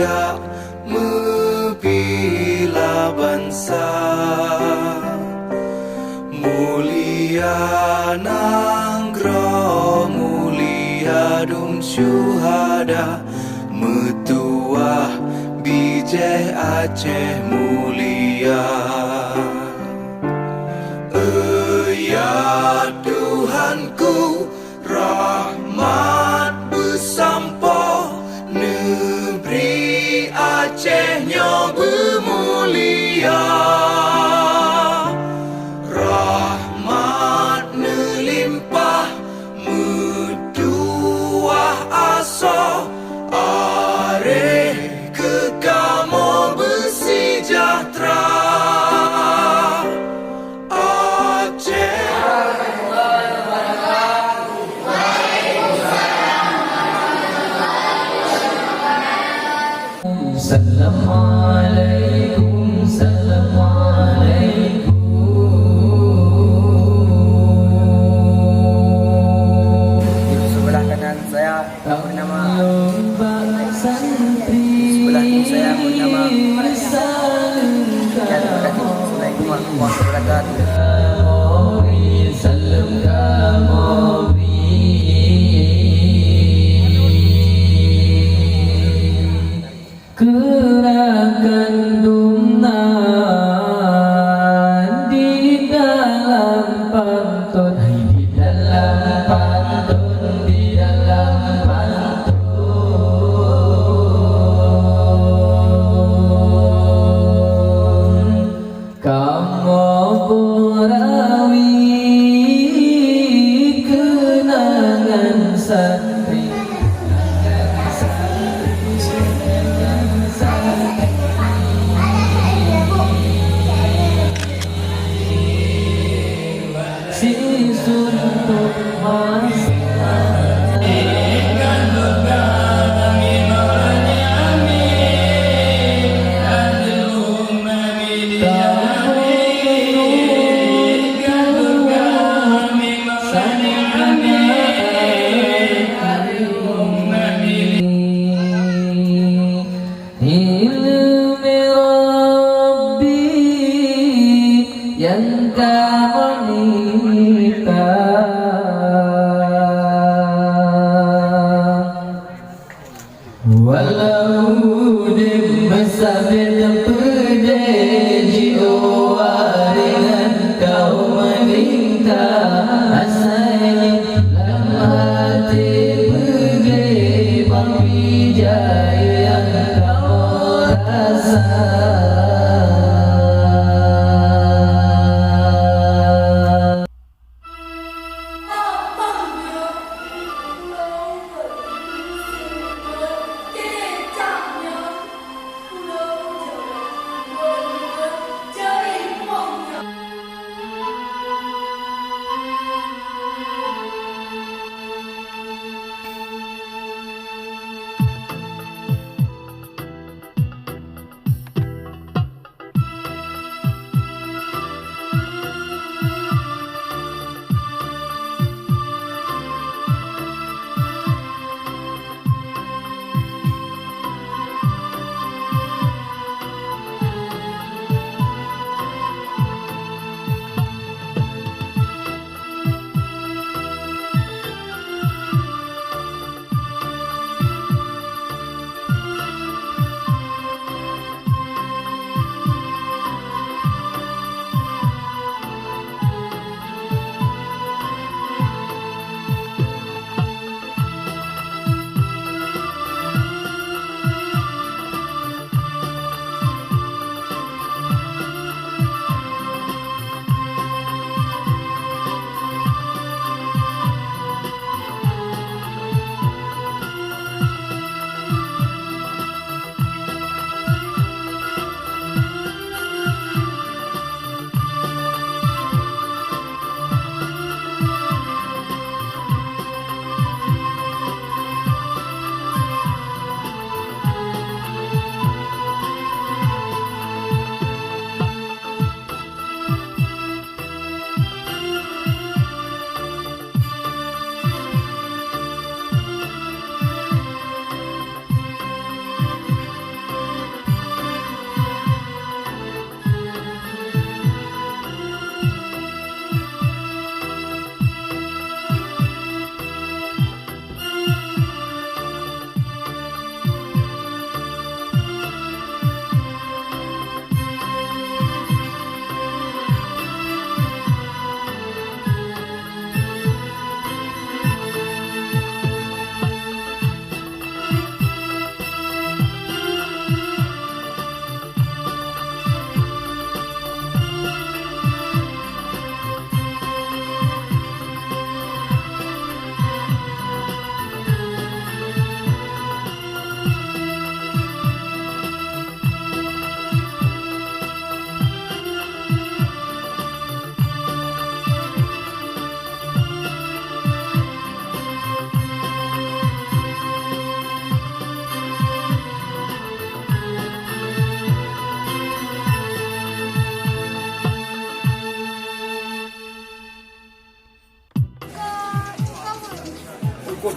mulia membela bangsa, mulia nanggroh, mulia dum syuhada, metuah bijih Aceh mulia. Ya Tuhanku, rahmat bersampo, negeri Acehnya bermulia. Rahmat melimpah, metuah asa, areh kekamo bersejahtera. Assalamualaikum, assalamualaikum. Di sebelah kanan saya bernama sebelah kiri saya bernama Assalamualaikum warahmatullahi wabarakatuh. Gerakan dumnan di dalam pantun, di dalam pantun, di dalam pantun. Kamu borawi kenangan santri,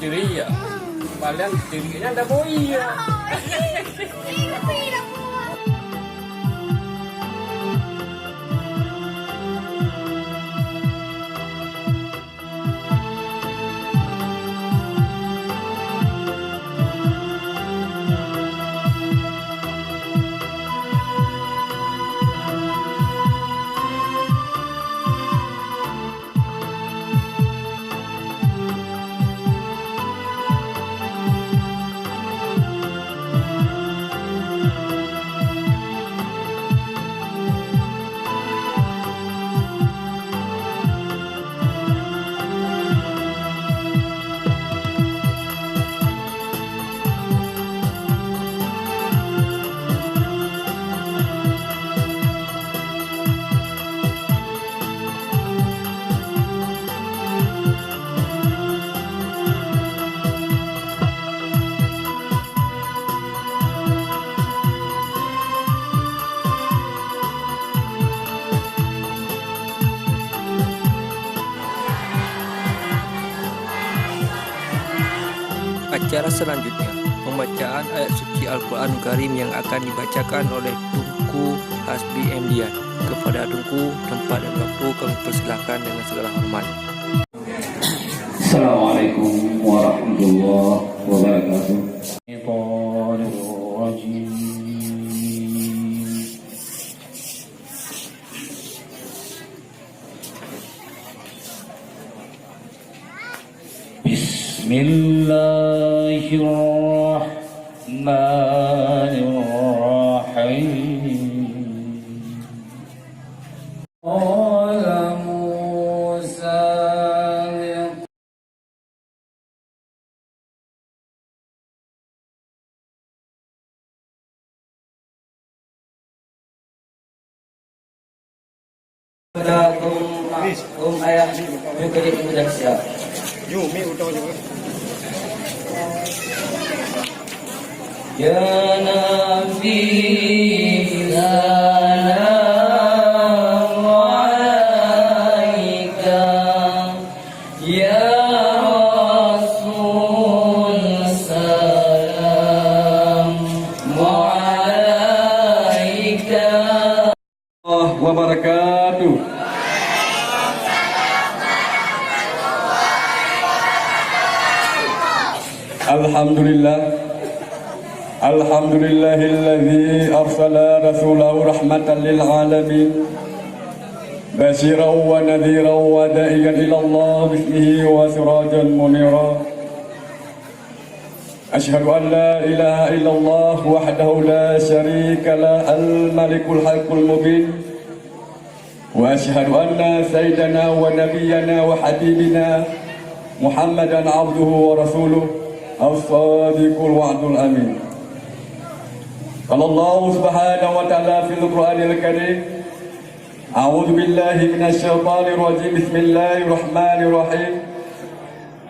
diri ya. Kalian dirinya ada boi ya. Acara selanjutnya, pembacaan ayat suci Al-Quran Karim yang akan dibacakan oleh Tunku Hasbi Mdian. Kepada Tunku, tempat dan waktu kami persilakan dengan segala hormat. Assalamualaikum warahmatullahi wabarakatuh. Bismillahirrahmanirrahim. Qala Musa ayah juga di Indonesia. Ya Nabi salam alaika, Ya Rasul salam alaika. Wabarakatuh. Alhamdulillah. Alhamdulillahilladzi arsala rasulahu rahmatan lil alamin basyiran wa nadhiran wa da'iyan ila Allah bismihi wa sirajan munira. Asyhadu an la ilaha illallah wahdahu la syarika lah al-malikul haqqul mubin wa asyhadu anna sayyidana wa nabiyyana wa habibina Muhammadan abduhu wa rasuluh as-sadiqul wa'dul amin. قال الله سبحانه وتعالى في القرآن الكريم أعوذ بالله من الشيطان الرجيم بسم الله الرحمن الرحيم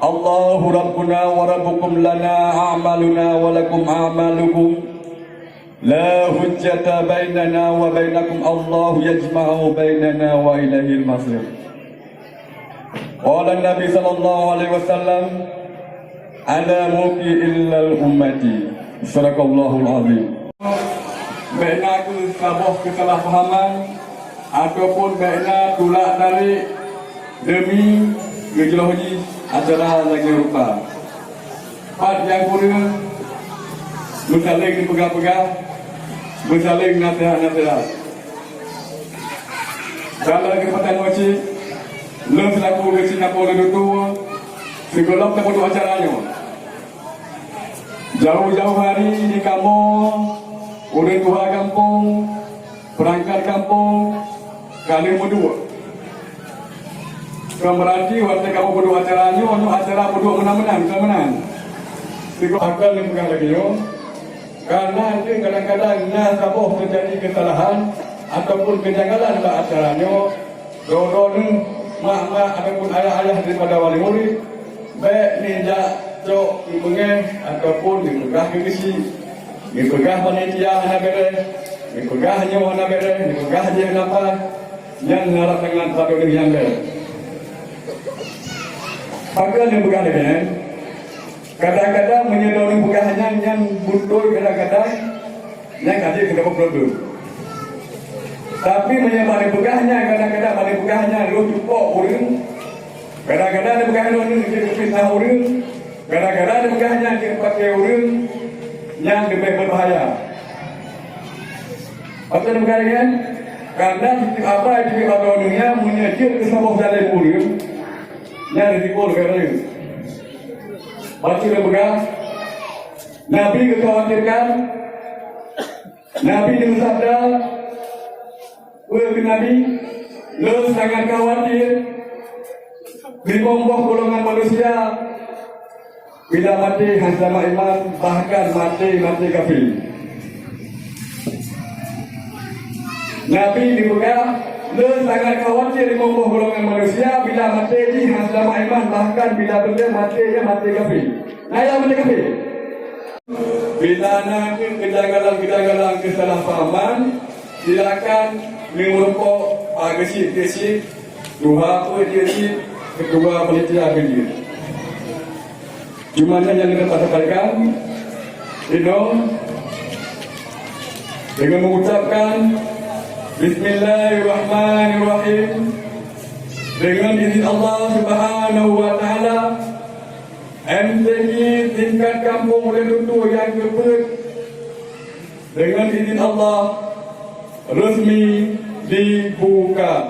الله ربنا وربكم لنا أعمالنا ولكم أعمالكم لا حجة بيننا وبينكم الله يجمع بيننا وإليه المصير. قال النبي صلى الله عليه وسلم أنا ملكي إلا الأمتي. صدق الله العظيم. Bina sebuah kesalahpahaman ataupun bina tulak tarik demi ngejelohi acara lagi rupa. Part yang kedua, bersaling dipegang-pegang, bersaling nasihat-nasihat. Dalam kesempatan wajib, lo selaku ke Singapura tua, segala tempat acaranya. Jauh-jauh hari di kampung, udah dua kampung, perangkat kampung, kali berdua. Berarti waktu kamu berdua acaranya, untuk acara berdua menang-menang. Tiga akal yang pegang lagi yo. Karena itu kadang-kadang nasabah terjadi kesalahan ataupun kejanggalan dalam acaranya. Dorong mak-mak ataupun ayah-ayah daripada wali murid, baik ni cok dipengen ataupun dipegah ke kesi, dipegah panitia anak bere, dipegah nyawa anak bere, dipegah dia kenapa yang ngarap dengan satu dengan yang bere. Pakaian yang pegang dengan Kadang-kadang menyedoni pegahannya yang butuh, kadang-kadang yang ada kenapa problem. Tapi menyebabkan pegahnya, kadang-kadang ada pegahnya lu cukup orang, kadang-kadang ada pegahnya orang yang fitnah orang, kadang-kadang ada pegahnya yang pakai orang yang lebih berbahaya. Apa yang berkaitan? Karena apa yang pada dunia menyejut kesabaran dalam orang yang risiko negara. Pasti berpegang. Nabi kekhawatirkan. Nabi bersabda, Nabi, lo sangat khawatir di kelompok golongan manusia bila mati sama iman, bahkan mati kafir. Nabi dipegang, lo sangat khawatir di kelompok golongan manusia bila mati sama iman, bahkan bila benda mati kafir. Nah, yang mati kafir. Bila nanti kejanggalan kesalahpahaman, silakan mengumpul agresif, dua agresif, kedua politik agresif. Cuma yang kita katakan, dengan mengucapkan Bismillahirrahmanirrahim, dengan izin Allah Subhanahu Wa Taala, MTQ tingkat Gampong Ulee Tutue yang Keulibeut dengan izin Allah resmi dibuka.